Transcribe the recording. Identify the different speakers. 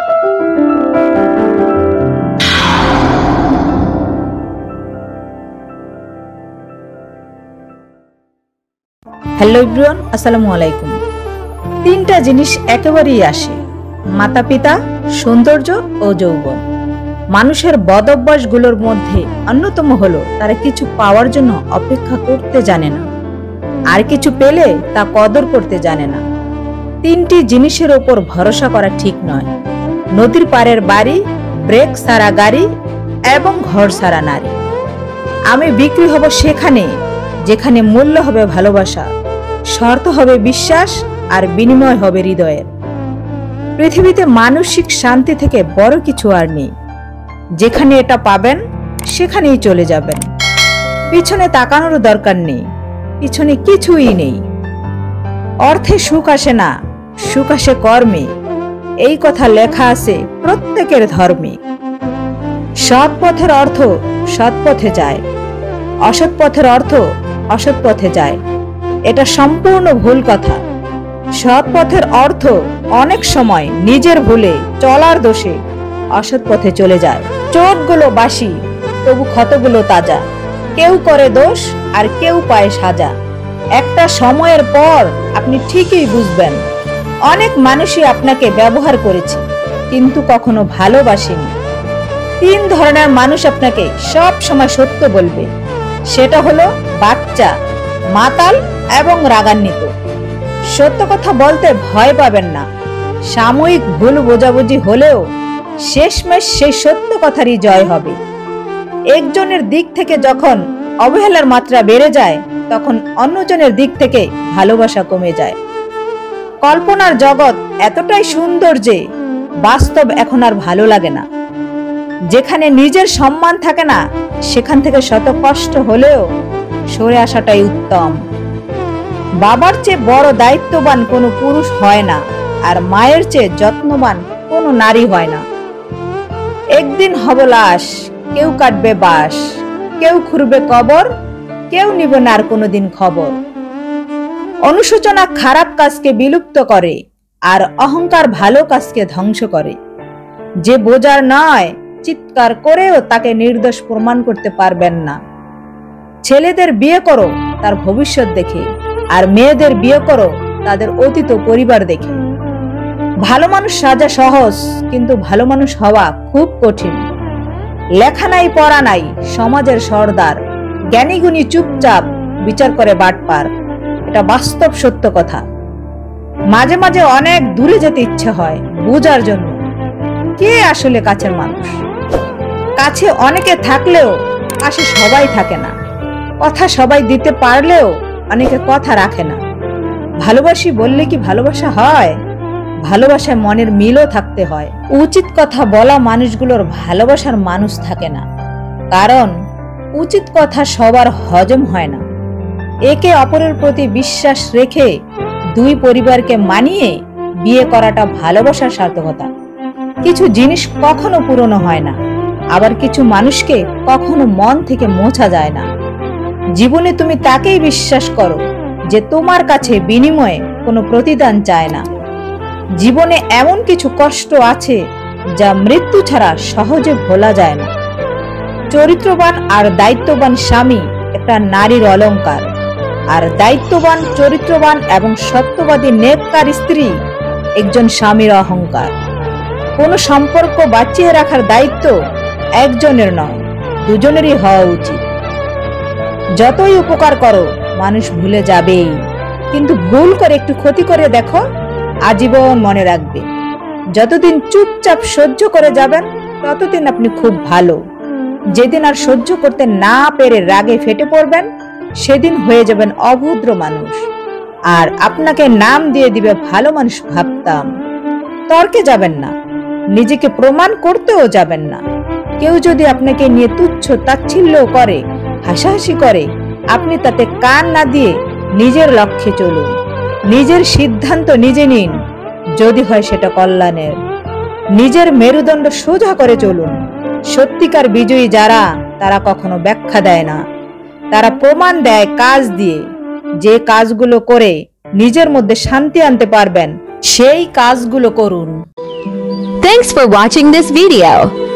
Speaker 1: Hello everyone, আসসালামু আলাইকুম। তিনটা জিনিস একেবারেই আসে: মাতা পিতা, সৌন্দর্য ও যৌবন। মানুষের বদ অভ্যাসগুলোর মধ্যে অন্যতম হলো তারা কিছু পাওয়ার জন্য অপেক্ষা করতে জানে না, আর কিছু পেলে তা কদর করতে জানে না। তিনটি জিনিসের ওপর ভরসা করা ঠিক নয়: নদীর পাড়ের বাড়ি, ব্রেক সারা গাড়ি এবং ঘর সারা নারী। আমি বিক্রি হব সেখানে যেখানে মূল্য হবে ভালোবাসা, শর্ত হবে বিশ্বাস, আর বিনিময় হবে হৃদয়ের। পৃথিবীতে মানসিক শান্তি থেকে বড় কিছু আর নেই। যেখানে এটা পাবেন সেখানেই চলে যাবেন। পিছনে তাকানোর দরকার নেই, পিছনে কিছুই নেই। অর্থে সুখ আসে না, সুখ আসে কর্মে। এই কথা লেখা আছে প্রত্যেকের ধর্মে। সৎ পথের অর্থ সৎ পথে যায়, অসৎ পথের অর্থ অসৎ পথে যায়। এটা সম্পূর্ণ ভুল কথা। সৎ পথের অর্থ অনেক সময় নিজের ভুলে চলার দোষে অসৎ পথে চলে যায়। চোটগুলো বাসি, তবু ক্ষতগুলো তাজা। কেউ করে দোষ আর কেউ পায় সাজা। একটা সময়ের পর আপনি ঠিকই বুঝবেন, অনেক মানুষই আপনাকে ব্যবহার করেছে কিন্তু কখনো ভালোবাসেনি। তিন ধরনের মানুষ আপনাকে সব সময় সত্য বলবে। সেটা হলো বাচ্চা, মাতাল এবং রাগান্বিত। সত্য কথা বলতে ভয় পাবেন না। সাময়িক ভুল বোঝাবুঝি হলেও শেষমেশ সেই সত্য কথারই জয় হবে। একজনের দিক থেকে যখন অবহেলার মাত্রা বেড়ে যায়, তখন অন্যজনের দিক থেকে ভালোবাসা কমে যায়। কল্পনার জগৎ এতটাই সুন্দর যে বাস্তব এখন আর ভালো লাগে না। যেখানে নিজের সম্মান থাকে না, সেখান থেকে শত কষ্ট হলেও সরে আসাটাই উত্তম। বাবার চেয়ে বড় দায়িত্ববান কোনো পুরুষ হয় না, আর মায়ের চেয়ে যত্নবান কোনো নারী হয় না। একদিন হব লাশ, কেউ কাটবে বাঁশ, কেউ খুঁড়বে কবর, কেউ নিবে না আর কোনোদিন খবর। অনুশোচনা খারাপ কাজকে বিলুপ্ত করে, আর অহংকার ভালো কাজকে ধ্বংস করে। যে বোঝার নয়, চিৎকার করেও তাকে নির্দোষ প্রমাণ করতে পারবেন না। ছেলেদের বিয়ে করো তার ভবিষ্যৎ দেখে, আর মেয়েদের বিয়ে করো তাদের অতীত পরিবার দেখে। ভালো মানুষ সাজা সহজ, কিন্তু ভালো মানুষ হওয়া খুব কঠিন। লেখা নাই পড়া নাই, সমাজের সর্দার। জ্ঞানীগুণী চুপচাপ, বিচার করে বাটপার। এটা বাস্তব সত্য কথা। মাঝে মাঝে অনেক দূরে যেতে ইচ্ছে হয় বুঝার জন্য কে আসলে কাছের মানুষ। কাছে অনেকে থাকলেও পাশে সবাই থাকে না। কথা সবাই দিতে পারলেও অনেকে কথা রাখে না। ভালোবাসি বললে কি ভালোবাসা হয়? ভালোবাসায় মনের মিলও থাকতে হয়। উচিত কথা বলা মানুষগুলোর ভালোবাসার মানুষ থাকে না, কারণ উচিত কথা সবার হজম হয় না। একে অপরের প্রতি বিশ্বাস রেখে দুই পরিবারকে মানিয়ে বিয়ে করাটা ভালোবাসার সার্থকতা। কিছু জিনিস কখনো পুরনো হয় না, আবার কিছু মানুষকে কখনো মন থেকে মোছা যায় না। জীবনে তুমি তাকেই বিশ্বাস করো যে তোমার কাছে বিনিময়ে কোনো প্রতিদান চায় না। জীবনে এমন কিছু কষ্ট আছে যা মৃত্যু ছাড়া সহজে ভোলা যায় না। চরিত্রবান আর দায়িত্ববান স্বামী একটা নারীর অলংকার, আর দায়িত্ববান, চরিত্রবান এবং সত্যবাদী নেককার স্ত্রী একজন স্বামীর অহংকার। কোনো সম্পর্ক বাঁচিয়ে রাখার দায়িত্ব একজনের নয়, দুজনেরই হওয়া উচিত। যতই উপকার করো মানুষ ভুলে যাবেই, কিন্তু ভুল করে একটু ক্ষতি করে দেখো, আজীবন মনে রাখবে। যতদিন চুপচাপ সহ্য করে যাবেন ততদিন আপনি খুব ভালো। যেদিন আর সহ্য করতে না পেরে রাগে ফেটে পড়বেন, সেদিন হয়ে যাবেন অভদ্র মানুষ, আর আপনাকে নাম দিয়ে দিবে ভালো মানুষ ভাবতাম। তর্কে যাবেন না, নিজেকে প্রমাণ করতেও যাবেন না। কেউ যদি আপনাকে নিয়ে তুচ্ছ তাচ্ছিল্য করে, হাসাহাসি করে, আপনি তাতে কান না দিয়ে নিজের লক্ষ্যে চলুন। নিজের সিদ্ধান্ত নিজে নিন, যদি হয় সেটা কল্যাণের। নিজের মেরুদণ্ড সোজা করে চলুন। সত্যিকার বিজয়ী যারা, তারা কখনো ব্যাখ্যা দেয় না, তারা প্রমাণ দেয় কাজ দিয়ে। যে কাজগুলো করে নিজের মধ্যে শান্তি আনতে পারবেন, সেই কাজগুলো করুন।
Speaker 2: Thanks for watching this video.